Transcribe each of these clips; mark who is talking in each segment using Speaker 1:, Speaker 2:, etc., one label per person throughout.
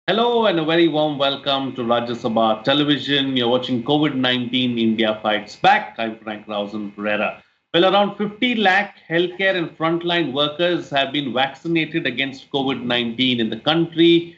Speaker 1: Hello and a very warm welcome to Rajya Sabha Television. You're watching COVID-19 India Fights Back. I'm Frank Rausan Pereira. Well, around 50 lakh healthcare and frontline workers have been vaccinated against COVID-19 in the country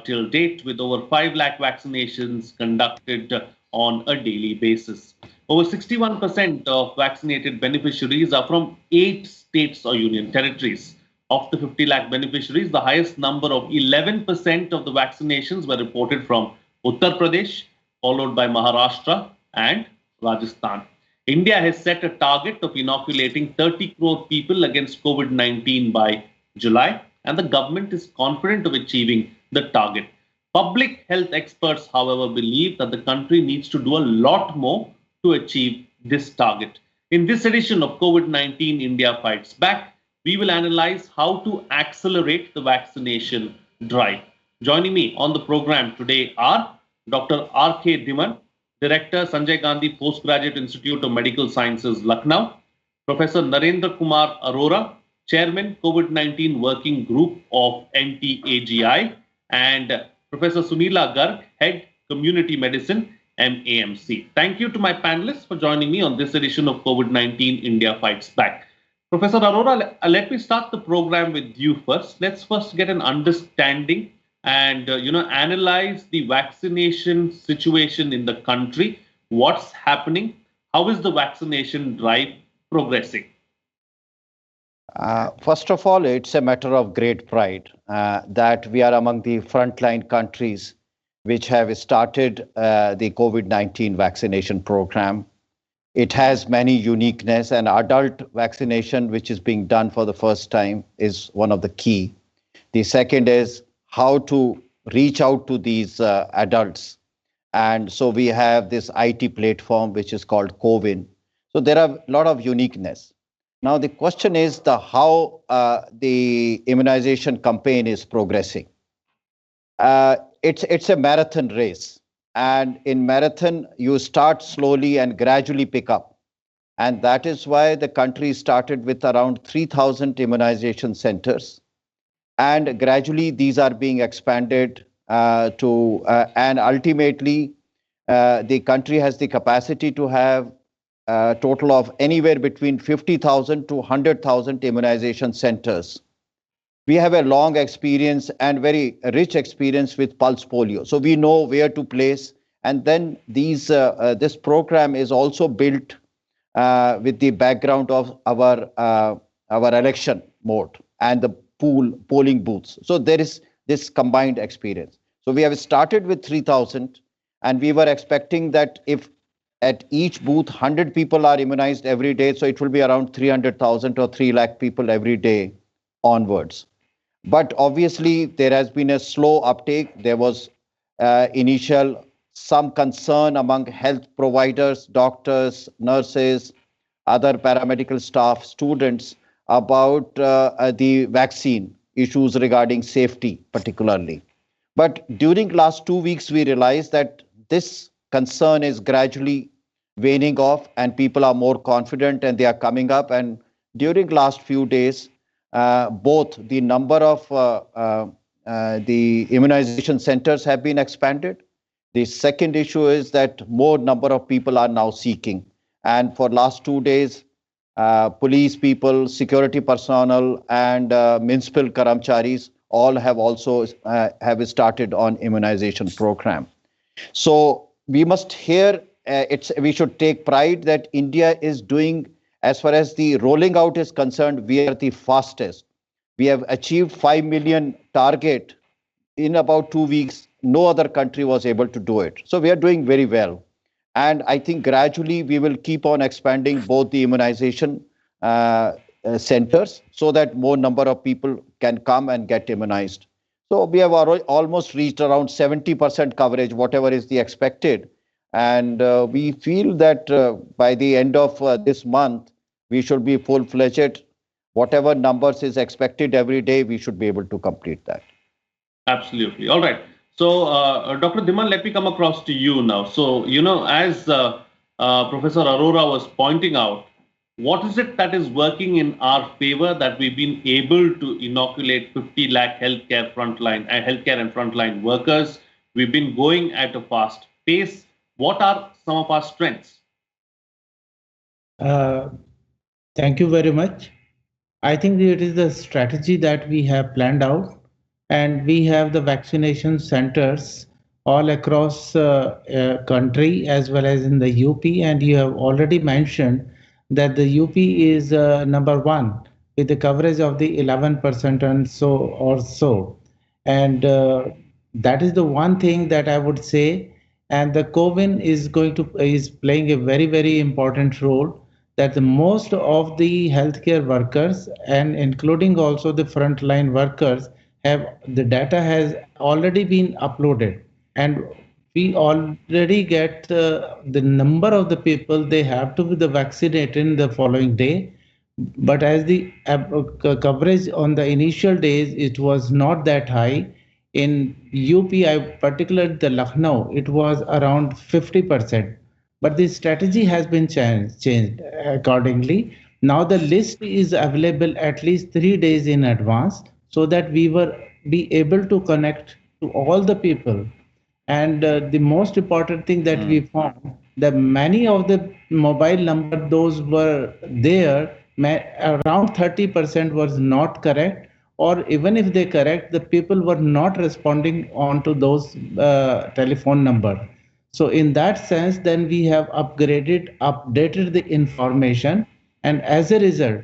Speaker 1: till date, with over 5 lakh vaccinations conducted on a daily basis. Over 61% of vaccinated beneficiaries are from 8 states or union territories. Of the 50 lakh beneficiaries, the highest number of 11% of the vaccinations were reported from Uttar Pradesh, followed by Maharashtra and Rajasthan. India has set a target of inoculating 30 crore people against COVID 19 by July, and the government is confident of achieving the target. Public health experts, however, believe that the country needs to do a lot more to achieve this target. In this edition of COVID 19 India Fights Back, we will analyze how to accelerate the vaccination drive. Joining me on the program today are Dr. R.K. Dhiman, Director, Sanjay Gandhi Postgraduate Institute of Medical Sciences, Lucknow; Professor Narendra Kumar Arora, Chairman, COVID-19 Working Group of NTAGI; and Professor Sunila Garg, Head, Community Medicine, MAMC. Thank you to my panelists for joining me on this edition of COVID-19 India Fights Back. Professor Arora, let me start the program with you first. Let's first get an understanding and analyze the vaccination situation in the country. What's happening? How is the vaccination drive progressing?
Speaker 2: First of all, it's a matter of great pride that we are among the frontline countries which have started the COVID-19 vaccination program. It has many uniqueness, and adult vaccination, which is being done for the first time, is one of the key. The second is how to reach out to these adults. And so we have this IT platform, which is called COVID. So there are a lot of uniqueness. Now, the question is how the immunization campaign is progressing. It's a marathon race. And in marathon, you start slowly and gradually pick up. And that is why the country started with around 3,000 immunization centers. And gradually, these are being expanded and ultimately, the country has the capacity to have a total of anywhere between 50,000 to 100,000 immunization centers. We have a long experience and very rich experience with pulse polio. So we know where to place. And then this program is also built with the background of our election mode and the polling booths. So there is this combined experience. So we have started with 3,000, and we were expecting that if at each booth 100 people are immunized every day, so it will be around 300,000 or 3 lakh people every day onwards. But obviously, there has been a slow uptake. There was initial some concern among health providers, doctors, nurses, other paramedical staff, students about the vaccine issues regarding safety, particularly. But during last 2 weeks, we realized that this concern is gradually waning off, and people are more confident and they are coming up. And during last few days, both the number of the immunization centers have been expanded. The second issue is that more number of people are now seeking. And for last 2 days, police people, security personnel, and municipal karamcharis all have also have started on immunization program. So we must here, we should take pride that India is doing, as far as the rolling out is concerned, we are the fastest. We have achieved 5 million target in about 2 weeks. No other country was able to do it. So we are doing very well. And I think gradually we will keep on expanding both the immunization centers so that more number of people can come and get immunized. So we have almost reached around 70% coverage, whatever is the expected. And we feel that by the end of this month, we should be full-fledged. Whatever numbers is expected every day, we should be able to complete that.
Speaker 1: Absolutely. All right. So, Dr. Dhiman, let me come across to you now. So, as Professor Arora was pointing out, What is it that is working in our favor that we've been able to inoculate 50 lakh healthcare and frontline workers? We've been going at a fast pace. What are some of our strengths?
Speaker 3: Uh, Thank you very much. I think it is the strategy that we have planned out, and we have the vaccination centers all across country as well as in the UP. And you have already mentioned that the UP is number one with the coverage of the 11% and so or so. And that is the one thing that I would say. And the COVID is playing a very important role, that the most of the healthcare workers and including also the frontline workers have the data has already been uploaded, and we already get the number of the people they have to be the vaccinated in the following day. But as the coverage on the initial days, it was not that high. In UP, particularly the Lucknow, it was around 50%. But the strategy has been changed accordingly. Now the list is available at least 3 days in advance, so that we were be able to connect to all the people. And the most important thing that we found, that many of the mobile number those were there, around 30% was not correct, or even if they correct, the people were not responding on to those telephone number. So in that sense, then we have updated the information, and as a result,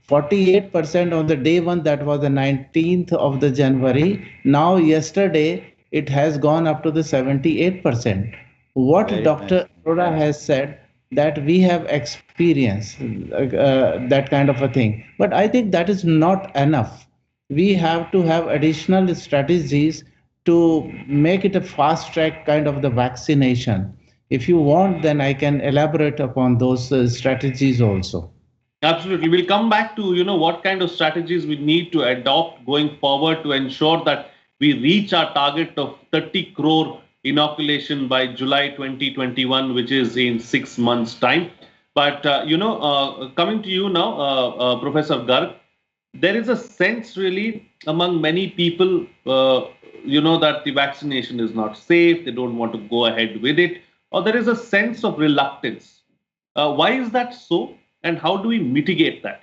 Speaker 3: 48% on the day one, that was the 19th of the January. Now, yesterday, it has gone up to the 78%. What
Speaker 2: Very
Speaker 3: Dr.
Speaker 2: nice.
Speaker 3: Arora has said, that we have experienced that kind of a thing. But I think that is not enough. We have to have additional strategies to make it a fast track kind of the vaccination. If you want, then I can elaborate upon those strategies also.
Speaker 1: Absolutely. We'll come back to, what kind of strategies we need to adopt going forward to ensure that we reach our target of 30 crore inoculation by July 2021, which is in 6 months' time. But, coming to you now, Professor Garg, there is a sense really among many people, that the vaccination is not safe, they don't want to go ahead with it, or there is a sense of reluctance. Why is that so? And how do we mitigate that?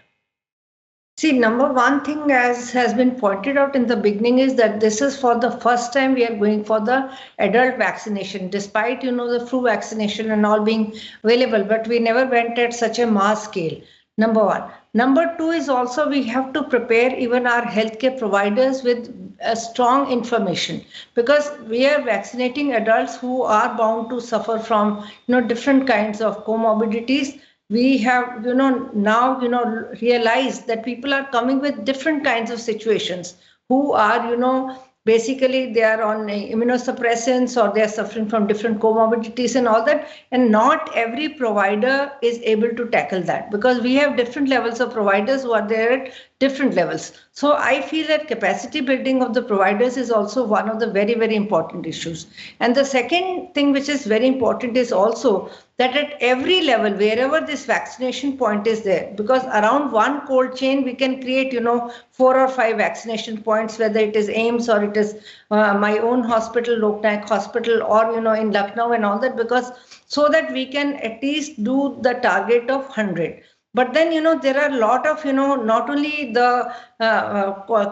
Speaker 4: See, number one thing, as has been pointed out in the beginning, is that this is for the first time we are going for the adult vaccination, despite the flu vaccination and all being available, but we never went at such a mass scale. Number one. Number two is also we have to prepare even our healthcare providers with a strong information, because we are vaccinating adults who are bound to suffer from different kinds of comorbidities. We have now realized that people are coming with different kinds of situations, who are basically they are on immunosuppressants, or they are suffering from different comorbidities and all that, and not every provider is able to tackle that, because we have different levels of providers who are there at different levels. So I feel that capacity building of the providers is also one of the very important issues. And the second thing which is very important is also that at every level, wherever this vaccination point is there, because around one cold chain we can create 4 or 5 vaccination points, whether it is AIIMS or it is my own hospital, Loknaik Hospital, or in Lucknow and all that, because so that we can at least do the target of 100. But then, there are a lot of, not only the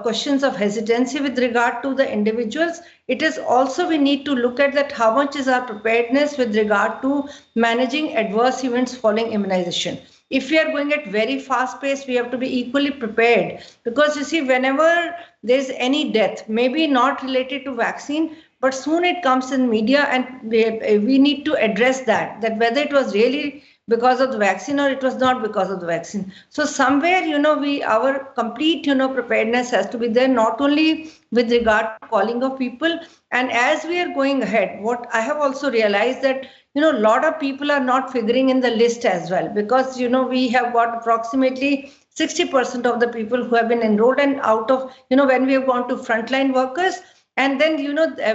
Speaker 4: questions of hesitancy with regard to the individuals, it is also we need to look at that how much is our preparedness with regard to managing adverse events following immunization. If we are going at very fast pace, we have to be equally prepared, because you see, whenever there's any death, maybe not related to vaccine, but soon it comes in media, and we need to address that whether it was really because of the vaccine or it was not because of the vaccine. So somewhere, our complete, preparedness has to be there, not only with regard to calling of people. And as we are going ahead, what I have also realized that, a lot of people are not figuring in the list as well, because, we have got approximately 60% of the people who have been enrolled, and out of, when we have gone to frontline workers, And then,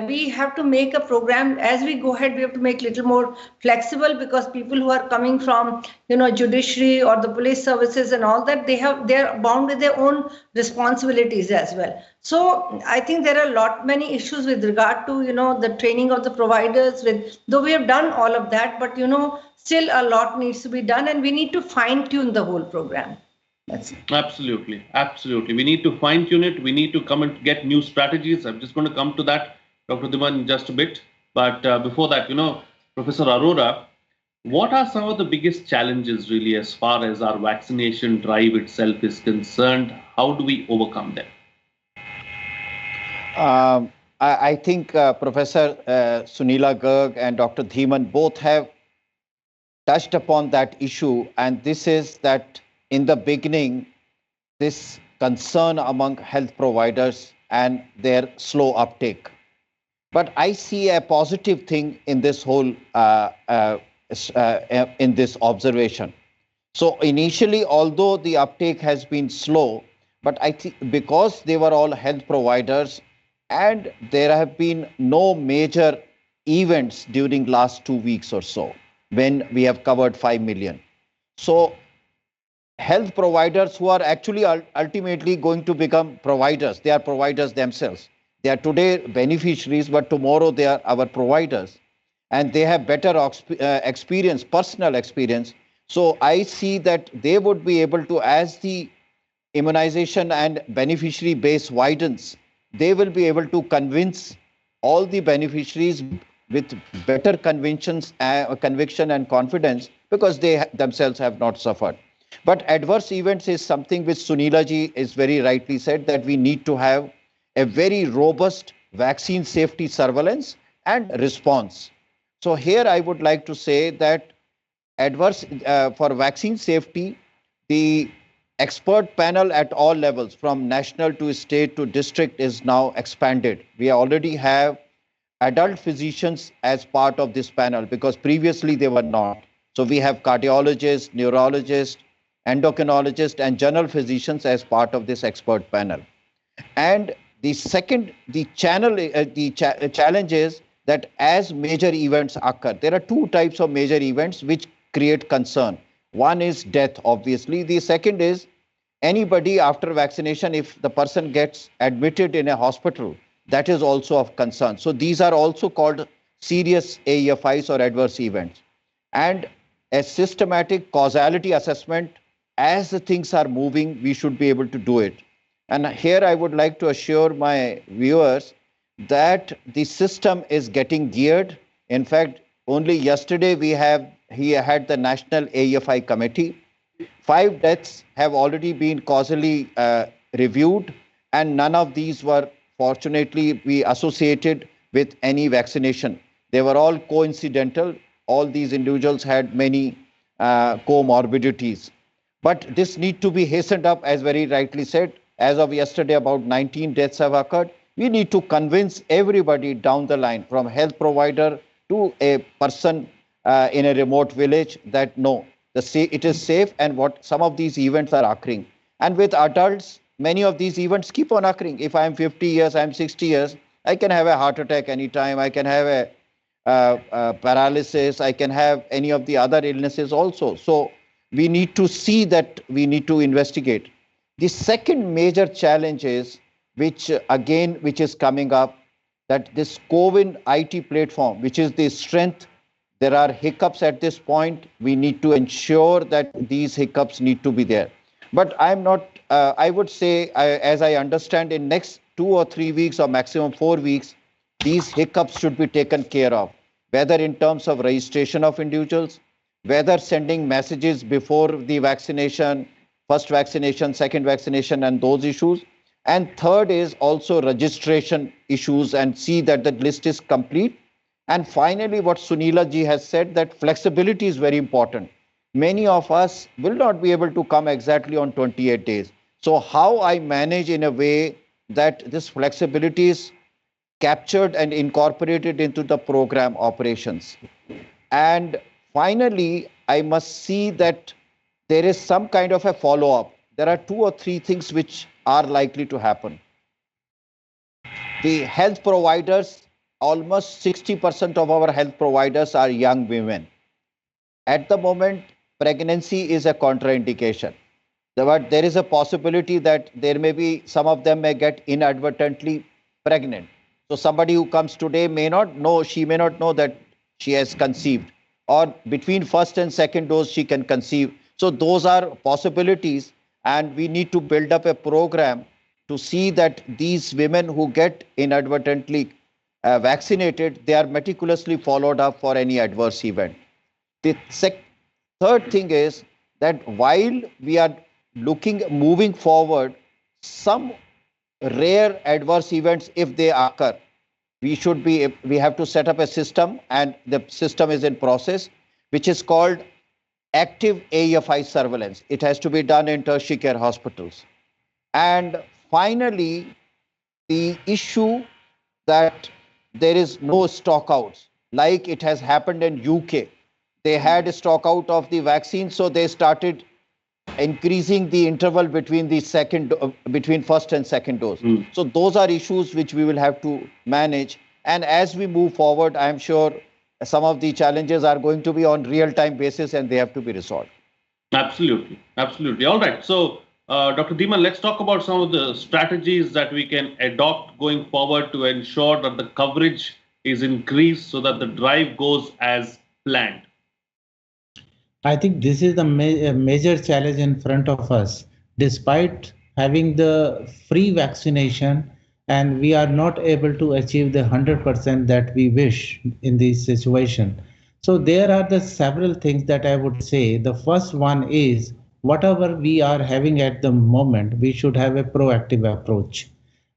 Speaker 4: we have to make a program as we go ahead. We have to make little more flexible, because people who are coming from, judiciary or the police services and all that, they're bound with their own responsibilities as well. So I think there are many issues with regard to, the training of the providers. Though we have done all of that, but, still a lot needs to be done, and we need to fine tune the whole program. That's it.
Speaker 1: Absolutely, absolutely. We need to fine tune it. We need to come and get new strategies. I'm just going to come to that, Dr. Dhiman, in just a bit. But before that, Professor Arora, what are some of the biggest challenges really as far as our vaccination drive itself is concerned? How do we overcome them?
Speaker 2: I think Professor Sunila Garg and Dr. Dhiman both have touched upon that issue, and this is that in the beginning, this concern among health providers and their slow uptake. But I see a positive thing in this whole, in this observation. So initially, although the uptake has been slow, but I think because they were all health providers and there have been no major events during last 2 weeks or so, when we have covered 5 million. So health providers who are actually ultimately going to become providers. They are providers themselves. They are today beneficiaries, but tomorrow they are our providers. And they have better experience, personal experience. So I see that they would be able to, as the immunization and beneficiary base widens, they will be able to convince all the beneficiaries with better conviction and confidence, because they themselves have not suffered. But adverse events is something which Sunila ji is very rightly said, that we need to have a very robust vaccine safety surveillance and response. So here I would like to say that for vaccine safety, the expert panel at all levels, from national to state to district, is now expanded. We already have adult physicians as part of this panel, because previously they were not. So we have cardiologists, neurologists, endocrinologists, and general physicians as part of this expert panel. And the second, challenge is that as major events occur, there are two types of major events which create concern. One is death, obviously. The second is anybody after vaccination, if the person gets admitted in a hospital, that is also of concern. So these are also called serious AEFIs or adverse events. And a systematic causality assessment, as the things are moving, we should be able to do it. And here I would like to assure my viewers that the system is getting geared. In fact, only yesterday he had the National AEFI Committee. 5 deaths have already been causally reviewed, and none of these were fortunately be associated with any vaccination. They were all coincidental. All these individuals had many comorbidities. But this need to be hastened up, as very rightly said. As of yesterday, about 19 deaths have occurred. We need to convince everybody down the line, from health provider to a person in a remote village, that no, it is safe, and what some of these events are occurring. And with adults, many of these events keep on occurring. If I'm 50 years, I'm 60 years, I can have a heart attack anytime. I can have a paralysis. I can have any of the other illnesses also. So we need to see that, we need to investigate. The second major challenge is, which is coming up, that this COVID IT platform, which is the strength, there are hiccups at this point. We need to ensure that these hiccups need to be there. But I'm not, I would say, as I understand, in next 2 or 3 weeks or maximum 4 weeks, these hiccups should be taken care of, whether in terms of registration of individuals, whether sending messages before the vaccination, first vaccination, second vaccination, and those issues. And third is also registration issues, and see that the list is complete. And finally, what Sunila ji has said, that flexibility is very important. Many of us will not be able to come exactly on 28 days. So how I manage in a way that this flexibility is captured and incorporated into the program operations. And finally, I must see that there is some kind of a follow-up. There are 2 or 3 things which are likely to happen. The health providers, almost 60% of our health providers are young women. At the moment, pregnancy is a contraindication. But there is a possibility that there may be, some of them may get inadvertently pregnant. So somebody who comes today may not know, she may not know that she has conceived, or between first and second dose she can conceive. So those are possibilities, and we need to build up a program to see that these women who get inadvertently vaccinated, they are meticulously followed up for any adverse event. The third thing is that while we are moving forward, some rare adverse events, if they occur, we have to set up a system, and the system is in process, which is called active AFI surveillance. It has to be done in tertiary care hospitals. And finally, the issue that there is no stockouts, like it has happened in UK. They had a stockout of the vaccine, so they started increasing the interval between between first and second dose. So those are issues which we will have to manage. And as we move forward, I am sure some of the challenges are going to be on real-time basis, and they have to be resolved.
Speaker 1: Absolutely, absolutely. All right. So, Dr. Dhiman, let's talk about some of the strategies that we can adopt going forward to ensure that the coverage is increased so that the drive goes as planned.
Speaker 3: I think this is the major challenge in front of us. Despite having the free vaccination, and we are not able to achieve the 100% that we wish in this situation. So there are the several things that I would say. The first one is, whatever we are having at the moment, we should have a proactive approach.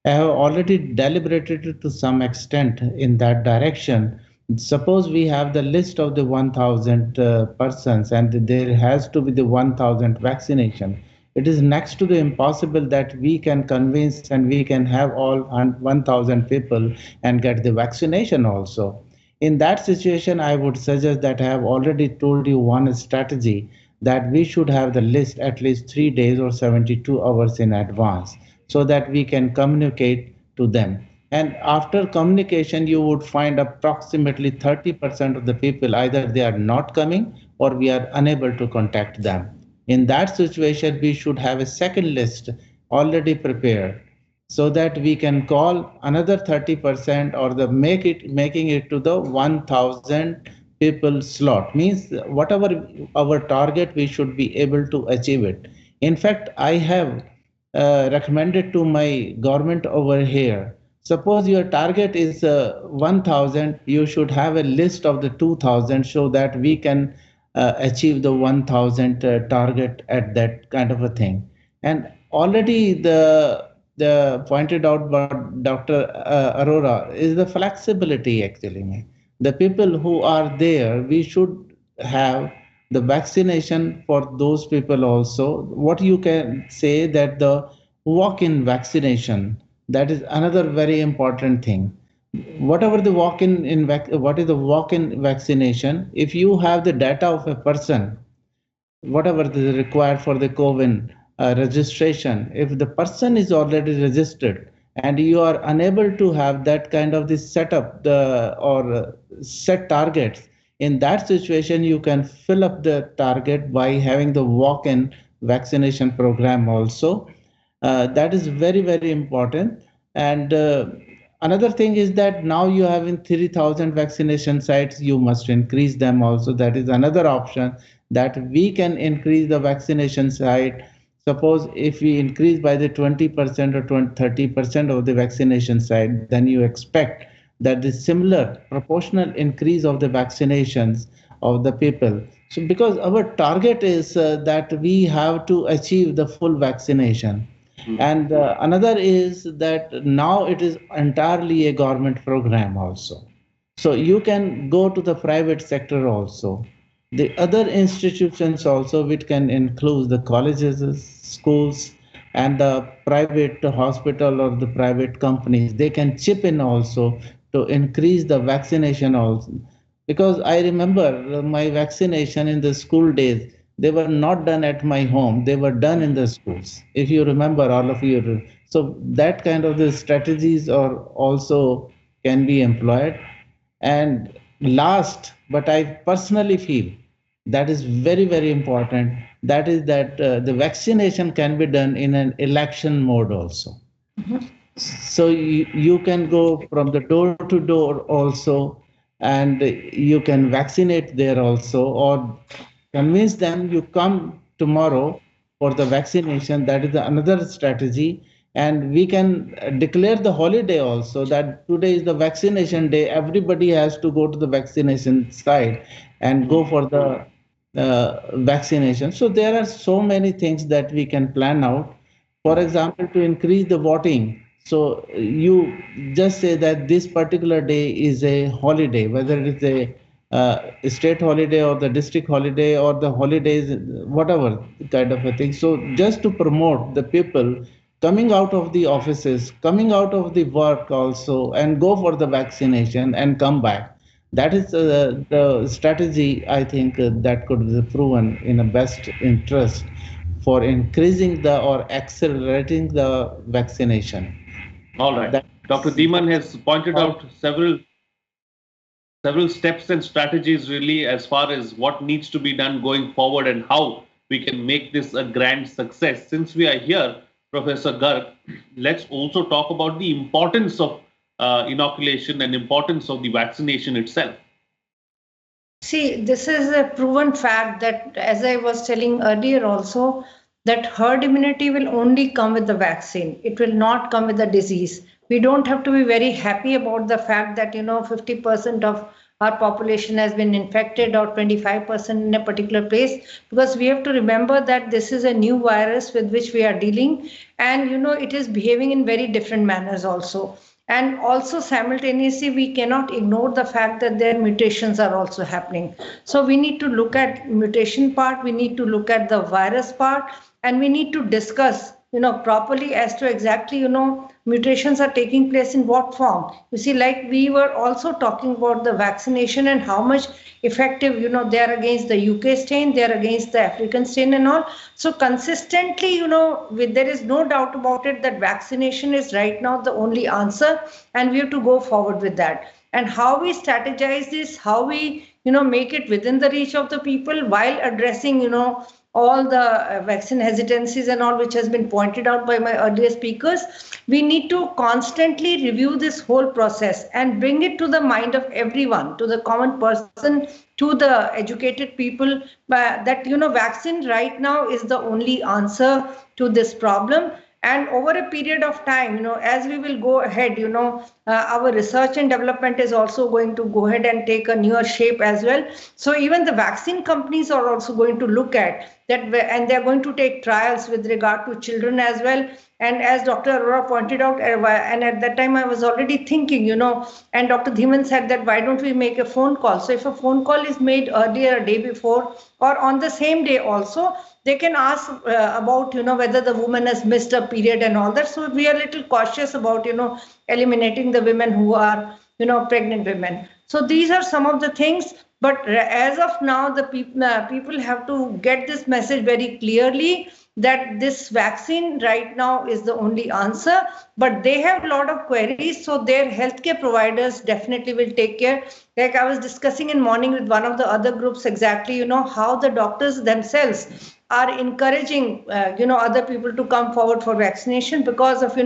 Speaker 3: I have already deliberated to some extent in that direction. Suppose we have the list of the 1,000 persons, and there has to be the 1,000 vaccination. It is next to the impossible that we can convince and we can have all 1,000 people and get the vaccination also. In that situation, I would suggest that I have already told you one strategy, that we should have the list at least 3 days or 72 hours in advance, so that we can communicate to them. And after communication, you would find approximately 30% of the people, either they are not coming or we are unable to contact them. In that situation, we should have a second list already prepared, so that we can call another 30%, or making it to the 1,000 people slot. Means whatever our target, we should be able to achieve it. In fact, I have recommended to my government over here, suppose your target is 1,000, you should have a list of the 2,000, so that we can achieve the 1,000 target at that kind of a thing. And already the pointed out by Dr. Arora is the flexibility actually. The people who are there, we should have the vaccination for those people also. What you can say that the walk-in vaccination, that is another very important thing. Whatever the what is the walk-in vaccination? If you have the data of a person, whatever is required for the COVID registration, if the person is already registered and you are unable to have that kind of this setup or set targets, in that situation you can fill up the target by having the walk-in vaccination program also. That is very, very important. And another thing is that now you have in 3,000 vaccination sites, you must increase them also. That is another option, that we can increase the vaccination site. Suppose if we increase by the 20% or 30% of the vaccination site, then you expect that the similar proportional increase of the vaccinations of the people. So because our target is that we have to achieve the full vaccination. And another is that now it is entirely a government program also. So you can go to the private sector also. The other institutions also, which can include the colleges, schools, and the private hospital or the private companies, they can chip in also to increase the vaccination also. Because I remember my vaccination in the school days, they were not done at my home, they were done in the schools. If you remember, all of you. So that kind of the strategies are also can be employed. And last, but I personally feel that is very, very important. That is that the vaccination can be done in an election mode also. So you can go from the door to door also, and you can vaccinate there also, or convince them you come tomorrow for the vaccination. That is another strategy. And we can declare the holiday also, that today is the vaccination day. Everybody has to go to the vaccination site and go for the vaccination. So there are so many things that we can plan out. For example, to increase the voting. So you just say that this particular day is a holiday, whether it is a state holiday or the district holiday or the holidays, whatever kind of a thing. So just to promote the people coming out of the offices, coming out of the work also, and go for the vaccination and come back. That is the strategy, I think, that could be proven in the best interest for increasing the or accelerating the vaccination.
Speaker 1: All right. Dr. Dhiman has pointed out several steps and strategies really as far as what needs to be done going forward and how we can make this a grand success. Since we are here, Professor Garg, let's also talk about the importance of inoculation and importance of the vaccination itself.
Speaker 4: See, this is a proven fact that, as I was telling earlier also, that herd immunity will only come with the vaccine. It will not come with the disease. We don't have to be very happy about the fact that, 50% of our population has been infected or 25% in a particular place, because we have to remember that this is a new virus with which we are dealing, and, it is behaving in very different manners also. And also simultaneously, we cannot ignore the fact that their mutations are also happening. So we need to look at mutation part, we need to look at the virus part, and we need to discuss, properly as to exactly, mutations are taking place in what form. You see, like we were also talking about the vaccination and how much effective, they are against the UK strain, they are against the African strain and all. So consistently, there is no doubt about it that vaccination is right now the only answer, and we have to go forward with that. And how we strategize this, how we, make it within the reach of the people while addressing, all the vaccine hesitancies and all, which has been pointed out by my earlier speakers. We need to constantly review this whole process and bring it to the mind of everyone, to the common person, to the educated people, that, vaccine right now is the only answer to this problem. And over a period of time, as we will go ahead, our research and development is also going to go ahead and take a newer shape as well. So even the vaccine companies are also going to look at that, and they're going to take trials with regard to children as well. And as Dr. Arora pointed out, and at that time I was already thinking, and Dr. Dhiman said that why don't we make a phone call? So if a phone call is made earlier, a day before, or on the same day also, they can ask about, whether the woman has missed a period and all that. So we are a little cautious about, eliminating the women who are, pregnant women. So these are some of the things. But as of now, the people have to get this message very clearly that this vaccine right now is the only answer, but they have a lot of queries, so their healthcare providers definitely will take care. Like I was discussing in morning with one of the other groups exactly, how the doctors themselves are encouraging, other people to come forward for vaccination because of,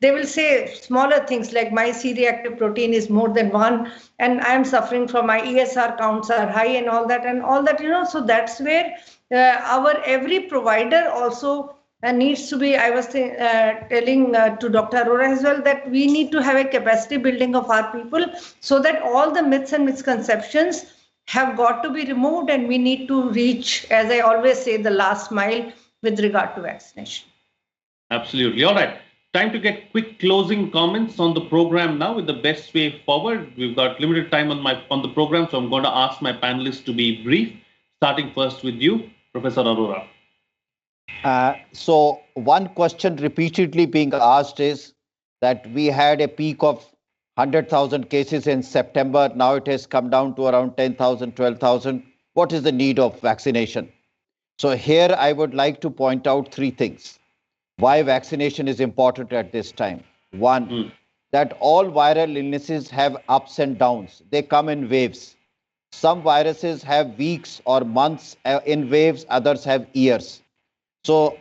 Speaker 4: they will say smaller things like my C-reactive protein is more than 1 and I am suffering from my ESR counts are high and all that, so that's where our every provider also needs to be, I was telling to Dr. Arora as well, that we need to have a capacity building of our people so that all the myths and misconceptions have got to be removed, and we need to reach, as I always say, the last mile with regard to vaccination.
Speaker 1: Absolutely. All right. Time to get quick closing comments on the program now with the best way forward. We've got limited time on the program, so I'm going to ask my panelists to be brief, starting first with you, Professor Arora.
Speaker 2: So one question repeatedly being asked is that we had a peak of 100,000 cases in September. Now it has come down to around 10,000, 12,000. What is the need of vaccination? So here I would like to point out three things. Why vaccination is important at this time. One, that all viral illnesses have ups and downs. They come in waves. Some viruses have weeks or months in waves, others have years. So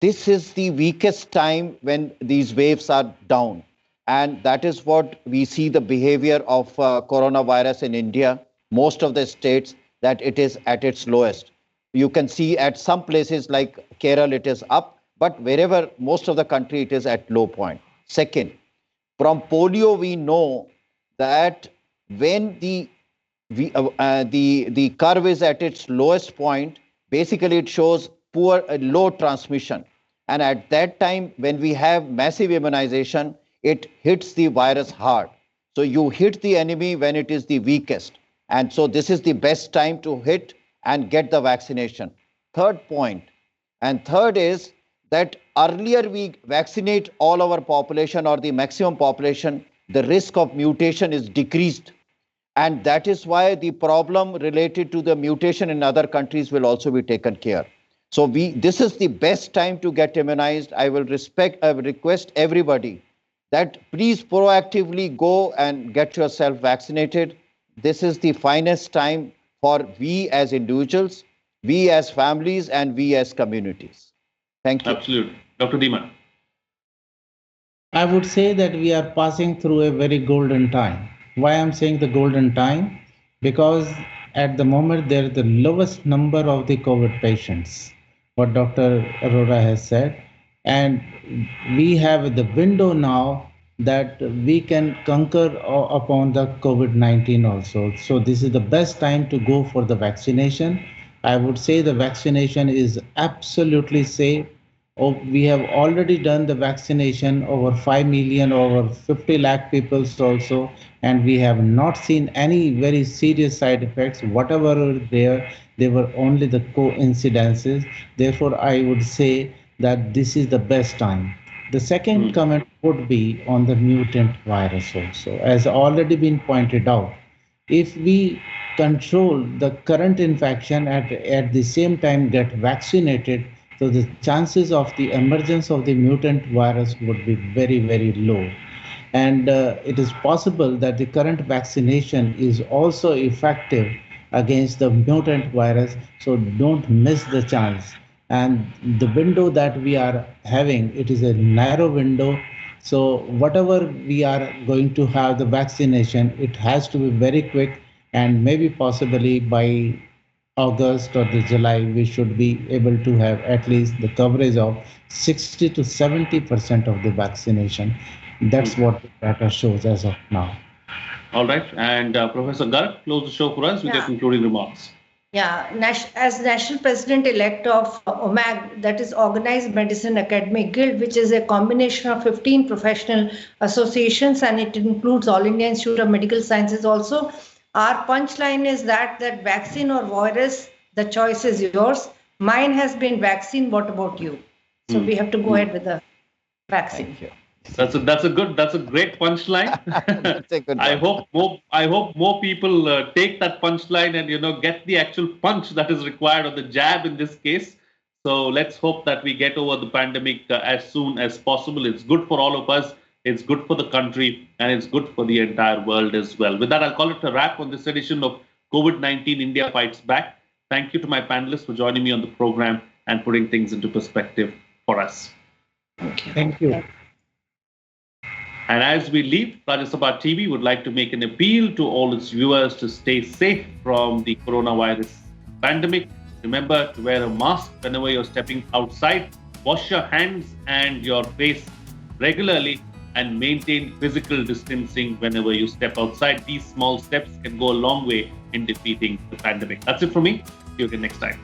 Speaker 2: this is the weakest time when these waves are down. And that is what we see the behavior of coronavirus in India, most of the states, that it is at its lowest. You can see at some places like Kerala, it is up, but wherever most of the country, it is at low point. Second, from polio, we know that when the curve is at its lowest point, basically it shows low transmission. And at that time, when we have massive immunization, it hits the virus hard. So you hit the enemy when it is the weakest. And so this is the best time to hit and get the vaccination. Third point, and third is that earlier we vaccinate all our population or the maximum population, the risk of mutation is decreased. And that is why the problem related to the mutation in other countries will also be taken care. So this is the best time to get immunized. I will request everybody that please proactively go and get yourself vaccinated. This is the finest time for we as individuals, we as families, and we as communities. Thank you.
Speaker 1: Absolutely. Dr. Dhiman.
Speaker 3: I would say that we are passing through a very golden time. Why I'm saying the golden time? Because at the moment there is the lowest number of the COVID patients, what Dr. Arora has said. And we have the window now that we can conquer upon the COVID-19 also. So this is the best time to go for the vaccination. I would say the vaccination is absolutely safe. We have already done the vaccination over 5 million, over 50 lakh people also, and we have not seen any very serious side effects. Whatever were there, they were only the coincidences. Therefore, I would say that this is the best time. The second comment would be on the mutant virus also. As already been pointed out, if we control the current infection at the same time get vaccinated, so the chances of the emergence of the mutant virus would be very, very low. And it is possible that the current vaccination is also effective against the mutant virus. So don't miss the chance. And the window that we are having, it is a narrow window. So whatever we are going to have the vaccination, it has to be very quick, and maybe possibly by August or the July, we should be able to have at least the coverage of 60 to 70% of the vaccination. That's what the data shows as of now.
Speaker 1: All right. And Professor Garg, close the show for us with your concluding remarks.
Speaker 4: Yeah, as National President-elect of OMAG, that is Organized Medicine Academic Guild, which is a combination of 15 professional associations, and it includes All India Institute of Medical Sciences also. Our punchline is that vaccine or virus, the choice is yours. Mine has been vaccine. What about you? So we have to go ahead with the vaccine.
Speaker 2: Thank you.
Speaker 1: That's a great punchline.
Speaker 2: That's a good one.
Speaker 1: I hope more people take that punchline and get the actual punch that is required, or the jab in this case. So let's hope that we get over the pandemic as soon as possible. It's good for all of us. It's good for the country, and it's good for the entire world as well. With that, I'll call it a wrap on this edition of COVID-19 India Fights Back. Thank you to my panelists for joining me on the program and putting things into perspective for us.
Speaker 3: Thank you.
Speaker 1: And as we leave, Rajya Sabha TV would like to make an appeal to all its viewers to stay safe from the coronavirus pandemic. Remember to wear a mask whenever you're stepping outside, wash your hands and your face regularly, and maintain physical distancing whenever you step outside. These small steps can go a long way in defeating the pandemic. That's it from me. See you again next time.